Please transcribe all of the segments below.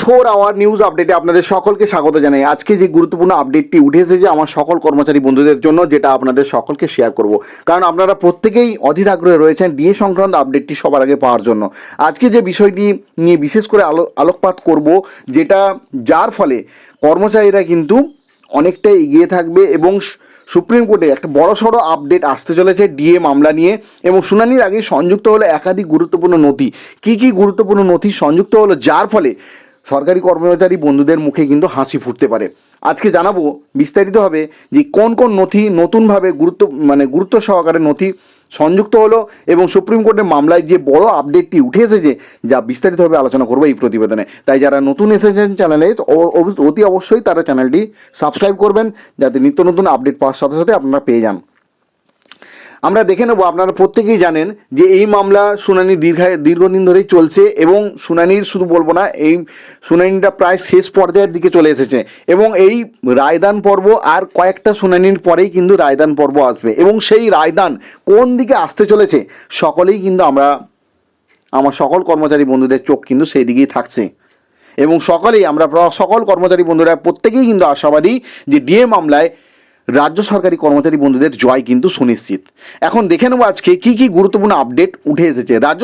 4 hour news আপডেটে আপনাদের সকলকে স্বাগত জানাই। আজকে যে গুরুত্বপূর্ণ আপডেটটি উঠে এসেছে আমার সকল কর্মচারী বন্ধুদের জন্য, যেটা আপনাদের সকলকে শেয়ার করব, কারণ আপনারা প্রত্যেকেই অধীর আগ্রহে রয়েছেন ডিএ সংক্রান্ত আপডেটটি সবার আগে পাওয়ার জন্য। আজকে যে বিষয়টি নিয়ে বিশেষ করে আলোকপাত করব, যেটা যার ফলে কর্মচারীরা কিন্তু অনেকটাই এগিয়ে থাকবে এবং সুপ্রিম কোর্টে একটা বড়সড় আপডেট আসতে চলেছে ডিএ মামলা নিয়ে। এবং শুনানির আগে সংযুক্ত হলো একাধিক গুরুত্বপূর্ণ নথি। কী গুরুত্বপূর্ণ নথি সংযুক্ত হলো যার ফলে সরকারি কর্মচারী বন্ধুদের মুখে কিন্তু হাসি ফুটতে পারে। আজকে জানাবো বিস্তারিতভাবে যে কোন কোন নথি নতুনভাবে গুরুত্ব সহকারে নথি সংযুক্ত হলো এবং সুপ্রিম কোর্টের মামলায় যে বড় আপডেটটি উঠে এসেছে, যা বিস্তারিতভাবে আলোচনা করবো এই প্রতিবেদনে। তাই যারা নতুন এসেছেন চ্যানেলে, অতি অবশ্যই তারা চ্যানেলটি সাবস্ক্রাইব করবেন, যাতে নিত্য নতুন আপডেট পাওয়ার সাথে সাথে আপনারা পেয়ে যান। আমরা দেখে নেব, আপনারা প্রত্যেকেই জানেন যে এই মামলা শুনানি দীর্ঘদিন ধরেই চলছে এবং শুনানির শুধু বলবো না, এই শুনানিটা প্রায় শেষ পর্যায়ের দিকে চলে এসেছে এবং এই রায়দান পর্ব আর কয়েকটা শুনানির পরেই কিন্তু রায়দান পর্ব আসবে এবং সেই রায়দান কোন দিকে আসতে চলেছে সকলেই কিন্তু আমার সকল কর্মচারী বন্ধুদের চোখ কিন্তু সেই দিকেই থাকছে এবং সকল কর্মচারী বন্ধুরা প্রত্যেকেই কিন্তু আশাবাদী যে ডিএ মামলায় রাজ্য সরকারি কর্মচারী বন্ধুদের জয় কিন্তু সুনিশ্চিত। এখন দেখে নেব আজকে কী গুরুত্বপূর্ণ আপডেট উঠে এসেছে। রাজ্য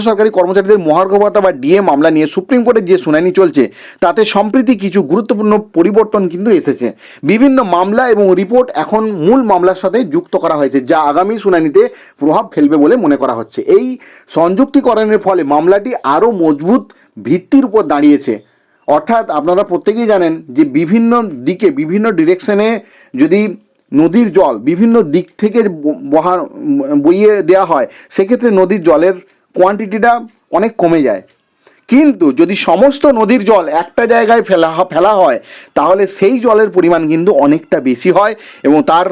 সরকারি কর্মচারীদের মহার্ঘ ভাতা বা ডিএ মামলা নিয়ে সুপ্রিম কোর্টের যে শুনানি চলছে, তাতে সম্প্রতি কিছু গুরুত্বপূর্ণ পরিবর্তন কিন্তু এসেছে। বিভিন্ন মামলা এবং রিপোর্ট এখন মূল মামলার সাথে যুক্ত করা হয়েছে, যা আগামী শুনানিতে প্রভাব ফেলবে বলে মনে করা হচ্ছে। এই সংযুক্তিকরণের ফলে মামলাটি আরও মজবুত ভিত্তির উপর দাঁড়িয়েছে। অর্থাৎ আপনারা প্রত্যেকেই জানেন যে বিভিন্ন দিকে বিভিন্ন ডিরেকশনে যদি নদীর জল বিভিন্ন দিক থেকে বইয়ে দেওয়া হয়, সেক্ষেত্রে নদীর জলের কোয়ান্টিটিটা অনেক কমে যায়। কিন্তু যদি সমস্ত নদীর জল একটা জায়গায় ফেলা হয়, তাহলে সেই জলের পরিমাণ কিন্তু অনেকটা বেশি হয় এবং তার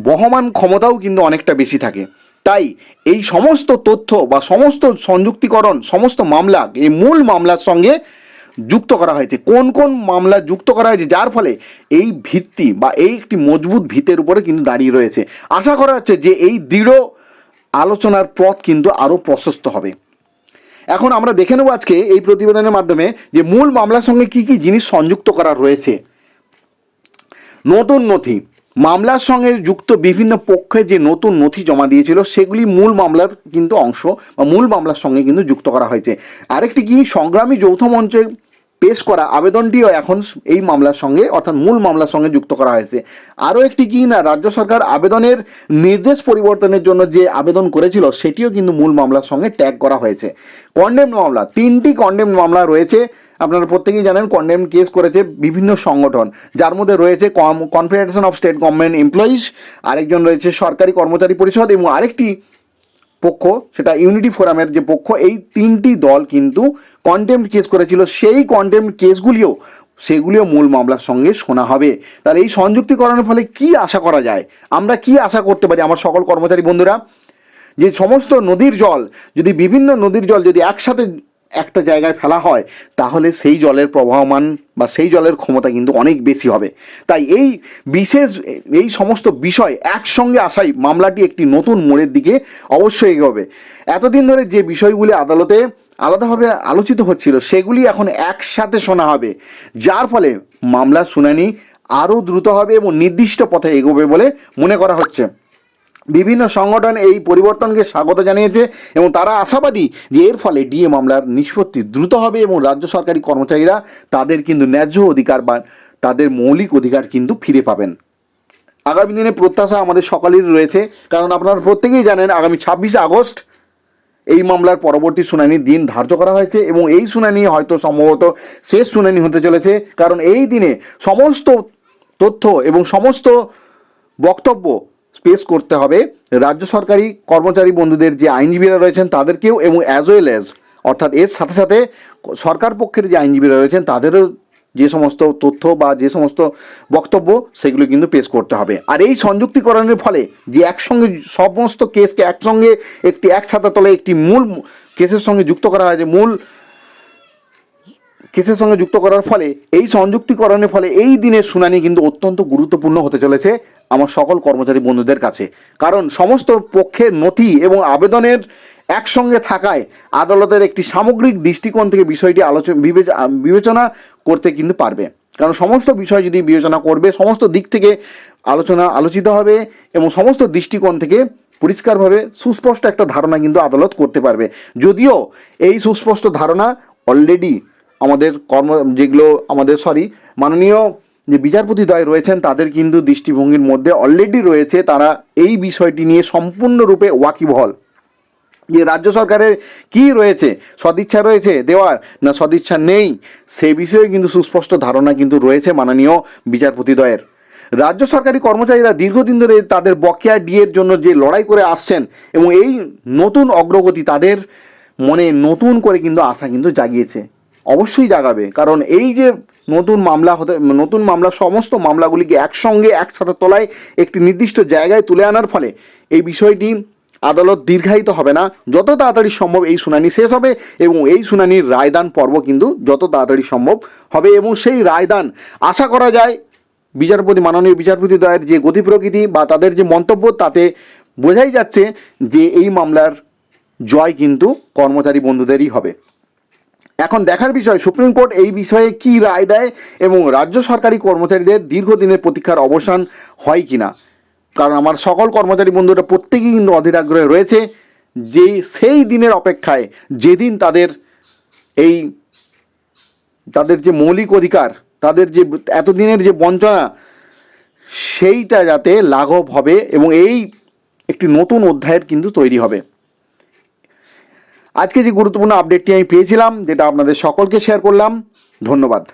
বহমান ক্ষমতাও কিন্তু অনেকটা বেশি থাকে। তাই এই সমস্ত তথ্য বা সমস্ত সংযুক্তিকরণ, সমস্ত মামলা এই মূল মামলার সঙ্গে যুক্ত করা হয়েছে। কোন কোন মামলা যুক্ত করা হয়েছে, যার ফলে এই ভিত্তি বা এই একটি মজবুত ভিতের উপরে কিন্তু দাঁড়িয়ে রয়েছে। আশা করা হচ্ছে যে এই দৃঢ় আলোচনার পথ কিন্তু আরও প্রশস্ত হবে। এখন আমরা দেখে নেব আজকে এই প্রতিবেদনের মাধ্যমে যে মূল মামলার সঙ্গে কী জিনিস সংযুক্ত করা রয়েছে। নতুন নথি, মামলার সঙ্গে যুক্ত বিভিন্ন পক্ষে যে নতুন নথি জমা দিয়েছিল সেগুলি মূল মামলার কিন্তু অংশ বা মূল মামলার সঙ্গে কিন্তু যুক্ত করা হয়েছে। আরেকটি সংগ্রামী যৌথ মঞ্চে পেশ করা আবেদনটিও এখন এই মামলার সঙ্গে অর্থাৎ মূল মামলার সঙ্গে যুক্ত করা হয়েছে। আরও একটি রাজ্য সরকার আবেদনের নির্দেশ পরিবর্তনের জন্য যে আবেদন করেছিল সেটিও কিন্তু মূল মামলার সঙ্গে ট্যাগ করা হয়েছে। কন্ডেম মামলা, 3টি কন্ডেম মামলা রয়েছে। আপনারা প্রত্যেকেই জানেন কন্ডেম কেস করেছে বিভিন্ন সংগঠন, যার মধ্যে রয়েছে confederation of state government employees, আরেকজন রয়েছে সরকারি কর্মচারী পরিষদ এবং আরেকটি পক্ষ সেটা ইউনিটি ফোরামের যে পক্ষ। এই 3টি দল কিন্তু কন্টেম্প কেস করেছিল। সেই কন্টেম্প সেগুলিও মূল মামলার সঙ্গে শোনা হবে। তাহলে এই সংযুক্তিকরণের ফলে কি আশা করা যায়, আমরা কি আশা করতে পারি আমার সকল কর্মচারী বন্ধুরা, যে সমস্ত বিভিন্ন নদীর জল যদি একসাথে একটা জায়গায় ফেলা হয়, তাহলে সেই জলের প্রবাহমান বা সেই জলের ক্ষমতা কিন্তু অনেক বেশি হবে। তাই এই সমস্ত বিষয় একসঙ্গে আসাই মামলাটি একটি নতুন মোড়ের দিকে অবশ্যই এগোবে। এতদিন ধরে যে বিষয়গুলি আদালতে আলাদাভাবে আলোচিত হচ্ছিল, সেগুলি এখন একসাথে শোনা হবে, যার ফলে মামলার শুনানি আরও দ্রুত হবে এবং নির্দিষ্ট পথে এগোবে বলে মনে করা হচ্ছে। বিভিন্ন সংগঠন এই পরিবর্তনকে স্বাগত জানিয়েছে এবং তারা আশাবাদী যে এর ফলে ডিএ মামলার নিষ্পত্তি দ্রুত হবে এবং রাজ্য সরকারি কর্মচারীরা তাদের কিন্তু ন্যায্য অধিকার বা তাদের মৌলিক অধিকার কিন্তু ফিরে পাবেন। আগামী দিনে প্রত্যাশা আমাদের সকলেরই রয়েছে, কারণ আপনারা প্রত্যেকেই জানেন আগামী 26শে আগস্ট এই মামলার পরবর্তী শুনানির দিন ধার্য করা হয়েছে এবং এই শুনানি হয়তো সম্ভবত শেষ শুনানি হতে চলেছে, কারণ এই দিনে সমস্ত তথ্য এবং সমস্ত বক্তব্য পেশ করতে হবে রাজ্য সরকারি কর্মচারী বন্ধুদের যে আইনজীবীরা রয়েছেন তাদেরকেও, এবং অ্যাজ ওয়েল অ্যাজ অর্থাৎ এর সাথে সাথে সরকার পক্ষের যে আইনজীবীরা রয়েছেন তাদেরও যে সমস্ত তথ্য বা যে সমস্ত বক্তব্য সেগুলো কিন্তু পেশ করতে হবে। আর এই সংযুক্তিকরণের ফলে যে একসঙ্গে সমস্ত কেসকে একসঙ্গে এক ছাতার তলে একটি মূল কেসের সঙ্গে যুক্ত করা হয়েছে, মূল কেসের সঙ্গে যুক্ত করার ফলে এই সংযুক্তিকরণের ফলে এই দিনের শুনানি কিন্তু অত্যন্ত গুরুত্বপূর্ণ হতে চলেছে আমার সকল কর্মচারী বন্ধুদের কাছে। কারণ সমস্ত পক্ষের নথি এবং আবেদনের একসঙ্গে থাকায় আদালতের একটি সামগ্রিক দৃষ্টিকোণ থেকে বিষয়টি বিবেচনা করতে কিন্তু পারবে। কারণ সমস্ত বিষয় যদি বিবেচনা করবে, সমস্ত দিক থেকে আলোচিত হবে এবং সমস্ত দৃষ্টিকোণ থেকে পরিষ্কারভাবে সুস্পষ্ট একটা ধারণা কিন্তু আদালত করতে পারবে। যদিও এই সুস্পষ্ট ধারণা অলরেডি আমাদের মাননীয় যে বিচারপতিদ্বয় রয়েছেন তাদের কিন্তু দৃষ্টিভঙ্গির মধ্যে অলরেডি রয়েছে, তারা এই বিষয়টি নিয়ে সম্পূর্ণরূপে ওয়াকিবহল যে রাজ্য সরকারের কি রয়েছে, সদিচ্ছা রয়েছে দেওয়ার না সদিচ্ছা নেই, সে বিষয়ে কিন্তু সুস্পষ্ট ধারণা কিন্তু রয়েছে মাননীয় বিচারপতিদ্বয়ের। রাজ্য সরকারি কর্মচারীরা দীর্ঘদিন ধরে তাদের বকেয়া ডিএর জন্য যে লড়াই করে আসছেন এবং এই নতুন অগ্রগতি তাদের মনে নতুন করে কিন্তু আশা কিন্তু জাগিয়েছে, অবশ্যই জাগাবে। কারণ এই যে নতুন মামলা সমস্ত মামলাগুলিকে একসঙ্গে একসাথে তোলায় একটি নির্দিষ্ট জায়গায় তুলে আনার ফলে এই বিষয়টি আদালত দীর্ঘায়িত হবে না, যত তাড়াতাড়ি সম্ভব এই শুনানি শেষ হবে এবং এই শুনানির রায়দান পর্ব কিন্তু যত তাড়াতাড়ি সম্ভব হবে এবং সেই রায়দান আশা করা যায় মাননীয় বিচারপতিদ্বয়ের যে গতি প্রকৃতি বা তাদের যে মন্তব্য তাতে বোঝাই যাচ্ছে যে এই মামলার জয় কিন্তু কর্মচারী বন্ধুদেরই হবে। এখন দেখার বিষয় সুপ্রিম কোর্ট এই বিষয়ে কি রায় দেয় এবং রাজ্য সরকারি কর্মচারীদের দীর্ঘদিনের প্রতীক্ষার অবসান হয় কিনা। কারণ আমার সকল কর্মচারী বন্ধুরা প্রত্যেকেই কিন্তু অধীর আগ্রহে রয়েছে যে সেই দিনের অপেক্ষায় যেদিন তাদের যে মৌলিক অধিকার, তাদের যে এতদিনের যে বঞ্চনা, সেইটা যাতে লাঘব হবে এবং এই একটি নতুন অধ্যায়ের কিন্তু তৈরি হবে। আজকে যে গুরুত্বপূর্ণ আপডেটটি আমি পেয়েছিলাম যেটা আপনাদের সকলকে শেয়ার করলাম, ধন্যবাদ।